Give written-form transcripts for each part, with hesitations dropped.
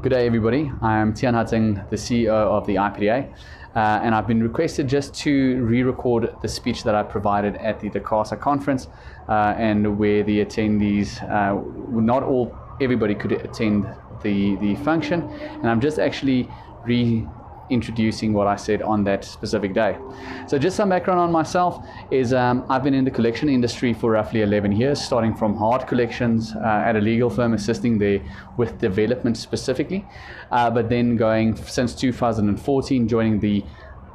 Good day, everybody. I'm Tiaan Hattingh, the CEO of the PDA, and I've been requested just to re-record the speech that I provided at the DCASA Conference, and where the attendees, everybody could attend the function, and I'm just actually reintroducing what I said on that specific day. So just some background on myself is I've been in the collection industry for roughly 11 years, starting from hard collections at a legal firm, assisting there with development specifically, but then going since 2014, joining the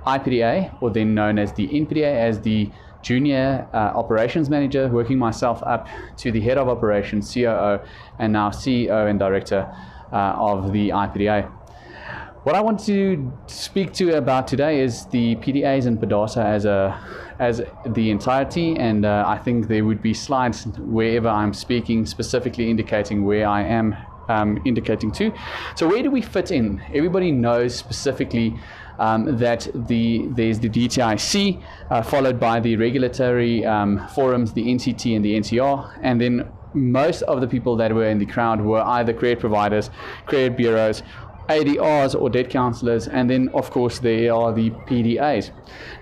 PDA, or then known as the NPDA, as the junior operations manager, working myself up to the head of operations, COO, and now CEO and director of the PDA. What I want to speak to about today is the PDAs and PDASA as the entirety, and I think there would be slides wherever I'm speaking specifically indicating where I am indicating to. So where do we fit in? Everybody knows specifically that there's the DCASA, followed by the regulatory forums, the NCT and the NCR, and then most of the people that were in the crowd were either credit providers, credit bureaus, ADRs or debt counselors, and then of course there are the PDAs.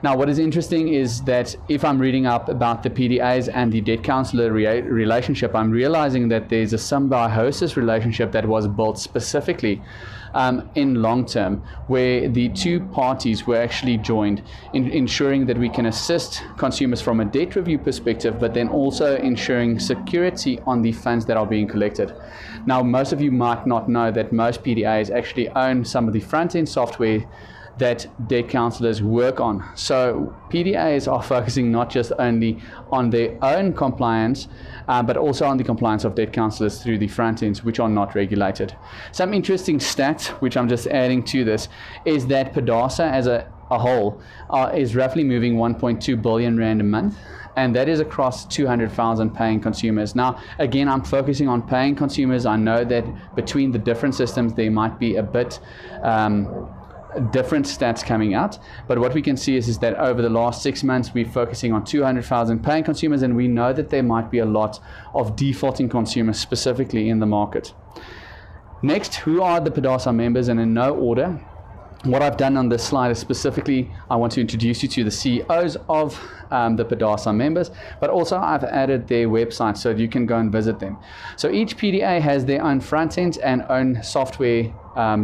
Now what is interesting is that if I'm reading up about the PDAs and the debt counselor relationship, I'm realizing that there's a symbiosis relationship that was built specifically in long term, where the two parties were actually joined in ensuring that we can assist consumers from a debt review perspective, but then also ensuring security on the funds that are being collected. Now, most of you might not know that most PDAs actually own some of the front-end software that debt counselors work on. So PDAs are focusing not just only on their own compliance, but also on the compliance of debt counselors through the front ends, which are not regulated. Some interesting stats, which I'm just adding to this, is that PDASA as a whole is roughly moving 1.2 billion rand a month, and that is across 200,000 paying consumers. Now, again, I'm focusing on paying consumers. I know that between the different systems, there might be a bit different stats coming out, but what we can see is that over the last 6 months we're focusing on 200,000 paying consumers, and we know that there might be a lot of defaulting consumers specifically in the market. Next, who are the PDASA members, and in no order. What I've done on this slide is specifically I want to introduce you to the CEOs of the PDASA members, but also I've added their website so you can go and visit them. So each PDA has their own front end and own software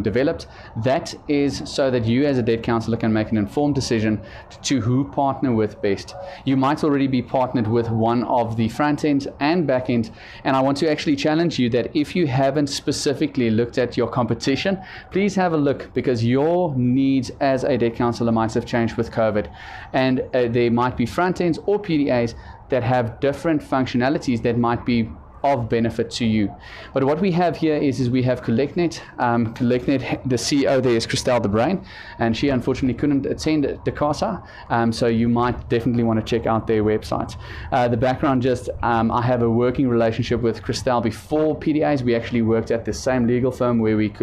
developed. That is so that you as a debt counselor can make an informed decision to who partner with best. You might already be partnered with one of the front ends and back end, and I want to actually challenge you that if you haven't specifically looked at your competition, please have a look, because your needs as a debt counselor might have changed with COVID, and there might be front ends or PDAs that have different functionalities that might be of benefit to you. But what we have here is we have CollectNet. CollectNet, the CEO there is Christelle the Brain, and she unfortunately couldn't attend DCASA, so you might definitely want to check out their website. The background, just I have a working relationship with Christelle before PDAs. We actually worked at the same legal firm where we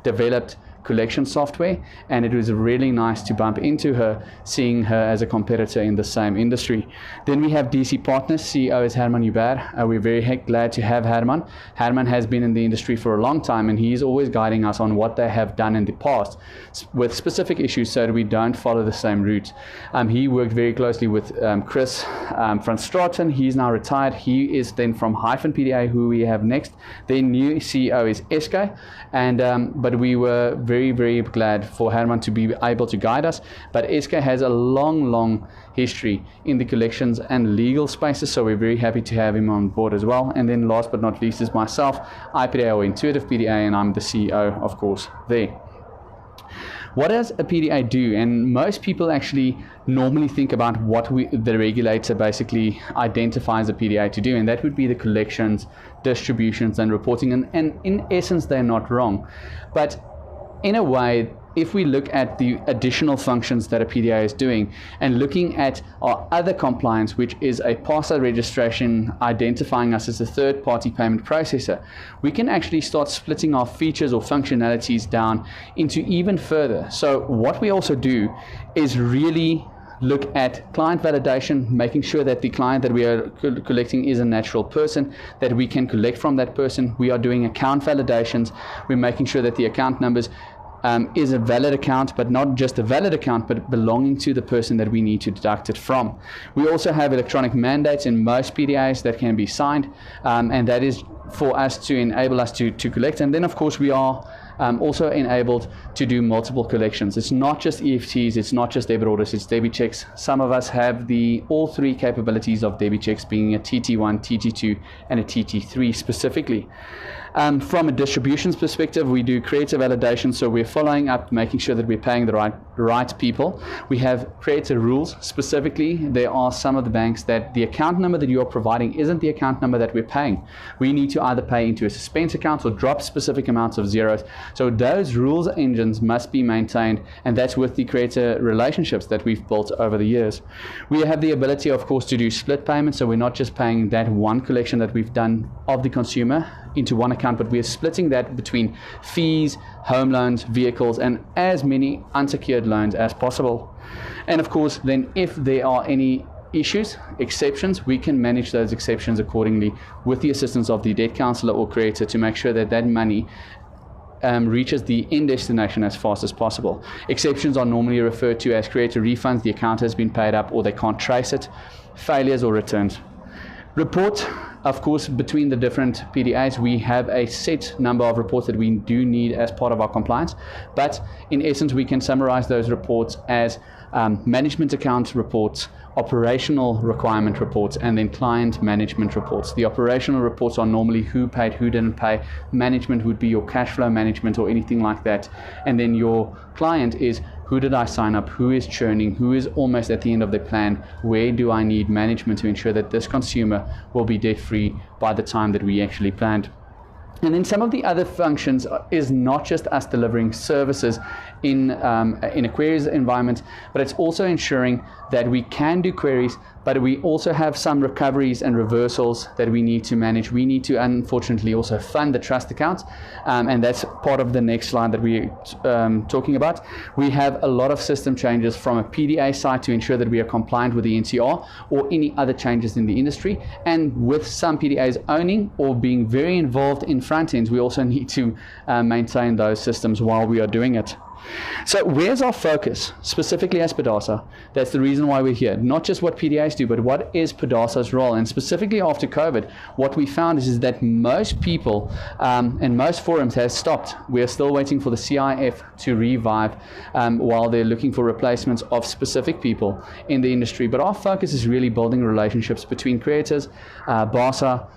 developed collection software, and it was really nice to bump into her, seeing her as a competitor in the same industry. Then we have DC Partners. CEO is Herman Uber. We're very glad to have Herman. Herman has been in the industry for a long time, and he's always guiding us on what they have done in the past with specific issues so that we don't follow the same route. He worked very closely with Chris van Straten. He's now retired. He is then from Hyphen PDA, who we have next. Their new CEO is SK, and but we were very glad for Herman to be able to guide us. But SK has a long history in the collections and legal spaces, so we're very happy to have him on board as well. And then last but not least is myself, PDA or Intuitive PDA, and I'm the CEO, of course, there. What does a PDA do? And most people actually normally think about what the regulator basically identifies a PDA to do, and that would be the collections, distributions, and reporting. And in essence, they're not wrong. But in a way, if we look at the additional functions that a PDA is doing and looking at our other compliance, which is a PASA registration identifying us as a third-party payment processor, we can actually start splitting our features or functionalities down into even further. So what we also do is really look at client validation, making sure that the client that we are collecting is a natural person, that we can collect from that person. We are doing account validations. We're making sure that the account numbers is a valid account, but not just a valid account, but belonging to the person that we need to deduct it from. We also have electronic mandates in most PDAs that can be signed, and that is for us to enable us to collect. And then, of course, we are also enabled to do multiple collections. It's not just EFTs, it's not just debit orders, it's debit checks. Some of us have all three capabilities of debit checks, being a TT1, TT2, and a TT3 specifically. From a distributions perspective, we do creator validation, so we're following up, making sure that we're paying the right people. We have creator rules. Specifically, there are some of the banks that the account number that you're providing isn't the account number that we're paying. We need to either pay into a suspense account or drop specific amounts of zeros. So those rules engines must be maintained, and that's with the creator relationships that we've built over the years. We have the ability, of course, to do split payments, so we're not just paying that one collection that we've done of the consumer into one account, but we are splitting that between fees, home loans, vehicles, and as many unsecured loans as possible. And of course, then if there are any issues, exceptions, we can manage those exceptions accordingly with the assistance of the debt counselor or creator to make sure that that money reaches the end destination as fast as possible. Exceptions are normally referred to as creator refunds, the account has been paid up or they can't trace it, failures or returns. Report, of course, between the different PDAs, we have a set number of reports that we do need as part of our compliance, but in essence, we can summarize those reports as management account reports, operational requirement reports, and then client management reports. The operational reports are normally who paid, who didn't pay. Management would be your cash flow management or anything like that. And then your client is who did I sign up, who is churning, who is almost at the end of their plan, where do I need management to ensure that this consumer will be debt free by the time that we actually planned. And then some of the other functions is not just us delivering services in a queries environment, but it's also ensuring that we can do queries, but we also have some recoveries and reversals that we need to manage. We need to unfortunately also fund the trust accounts, and that's part of the next slide that we're talking about. We have a lot of system changes from a PDA side to ensure that we are compliant with the NCR or any other changes in the industry, and with some PDAs owning or being very involved in front ends, we also need to maintain those systems while we are doing it. So where's our focus, specifically as PDASA? That's the reason why we're here. Not just what PDAs do, but what is PDASA's role? And specifically after COVID, what we found is that most people and most forums have stopped. We're still waiting for the CIF to revive while they're looking for replacements of specific people in the industry. But our focus is really building relationships between creators, BASA,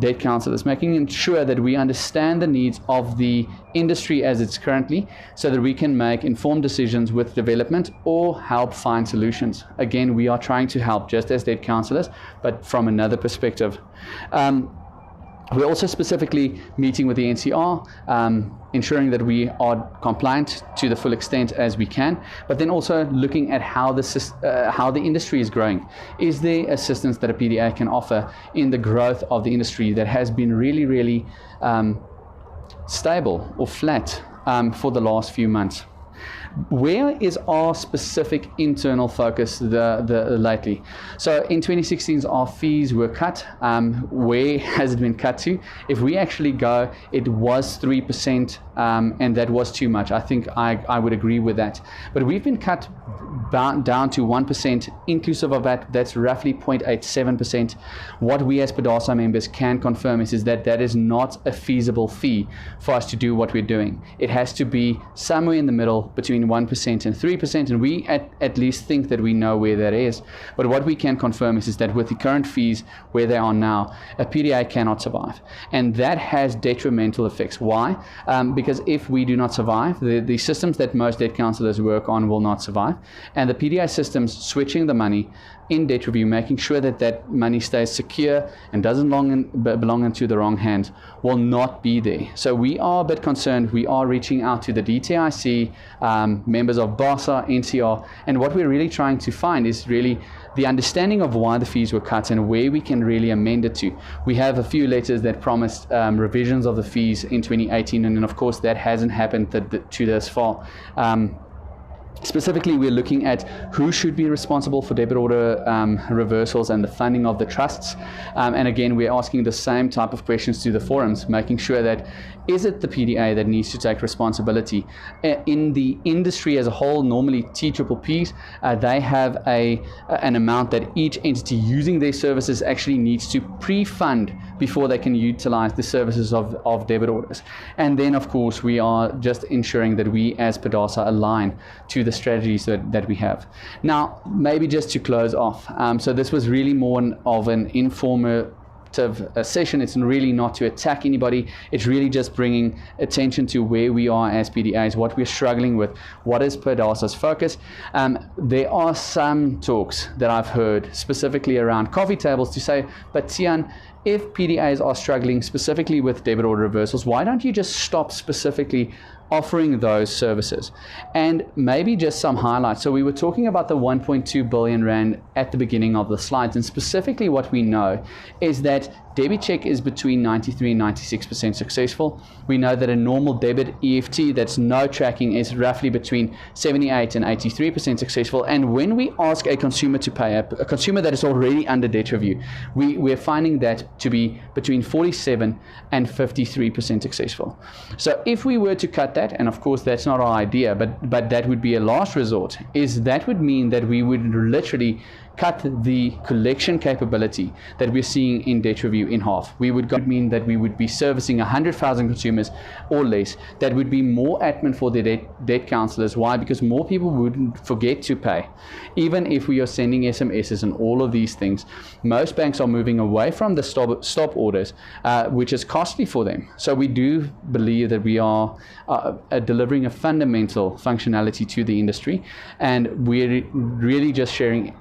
debt counselors, making sure that we understand the needs of the industry as it's currently, so that we can make informed decisions with development or help find solutions. Again, we are trying to help just as debt counselors, but from another perspective. We're also specifically meeting with the NCR, ensuring that we are compliant to the full extent as we can, but then also looking at how the industry is growing. Is there assistance that a PDA can offer in the growth of the industry that has been really, really stable or flat for the last few months? Where is our specific internal focus lately? So in 2016, our fees were cut. Where has it been cut to? If we actually go, it was 3%, and that was too much. I think I would agree with that. But we've been cut down to 1%, inclusive of that. That's roughly 0.87%. What we as PDASA members can confirm is that that is not a feasible fee for us to do what we're doing. It has to be somewhere in the middle between 1% and 3%, and we at least think that we know where that is. But what we can confirm is that with the current fees where they are now, a PDA cannot survive, and that has detrimental effects. Why? Because if we do not survive, the systems that most debt counselors work on will not survive, and the PDA systems switching the money in debt review, making sure that that money stays secure and doesn't belong into the wrong hands, will not be there. So we are a bit concerned. We are reaching out to the DCASA, members of BASA, NCR, and what we're really trying to find is really the understanding of why the fees were cut and where we can really amend it to. We have a few letters that promised revisions of the fees in 2018, and then of course that hasn't happened to this far. Specifically, we're looking at who should be responsible for debit order reversals and the funding of the trusts. And again, we're asking the same type of questions to the forums, making sure that is it the PDA that needs to take responsibility? In the industry as a whole, normally TPPs, they have an amount that each entity using their services actually needs to pre-fund before they can utilize the services of debit orders. And then, of course, we are just ensuring that we as PDASA align to the strategies that we have. Now, maybe just to close off, so this was really more of an informative session. It's really not to attack anybody. It's really just bringing attention to where we are as PDAs, what we're struggling with, what is PDASA's focus. There are some talks that I've heard specifically around coffee tables to say, but Tiaan, if PDAs are struggling specifically with debit order reversals, why don't you just stop specifically offering those services? And maybe just some highlights. So we were talking about the 1.2 billion rand at the beginning of the slides, and specifically what we know is that debit check is between 93 and 96% successful. We know that a normal debit EFT that's no tracking is roughly between 78 and 83% successful. And when we ask a consumer to pay, a consumer that is already under debt review, we're finding that to be between 47 and 53% successful. So if we were to cut that, and of course that's not our idea, but that would be a last resort, is that would mean that we would literally cut the collection capability that we're seeing in debt review in half. We would mean that we would be servicing 100,000 consumers or less. That would be more admin for the debt counselors. Why? Because more people wouldn't forget to pay. Even if we are sending SMSs and all of these things, most banks are moving away from the stop orders, which is costly for them. So we do believe that we are delivering a fundamental functionality to the industry, and we're really just sharing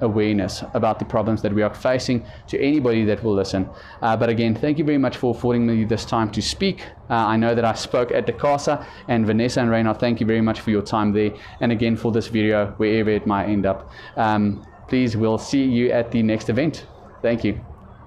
awareness about the problems that we are facing to anybody that will listen. But again, thank you very much for affording me this time to speak. I know that I spoke at DCASA, and Vanessa and Reynard, thank you very much for your time there, and again for this video, wherever it might end up. Please, we'll see you at the next event. Thank you.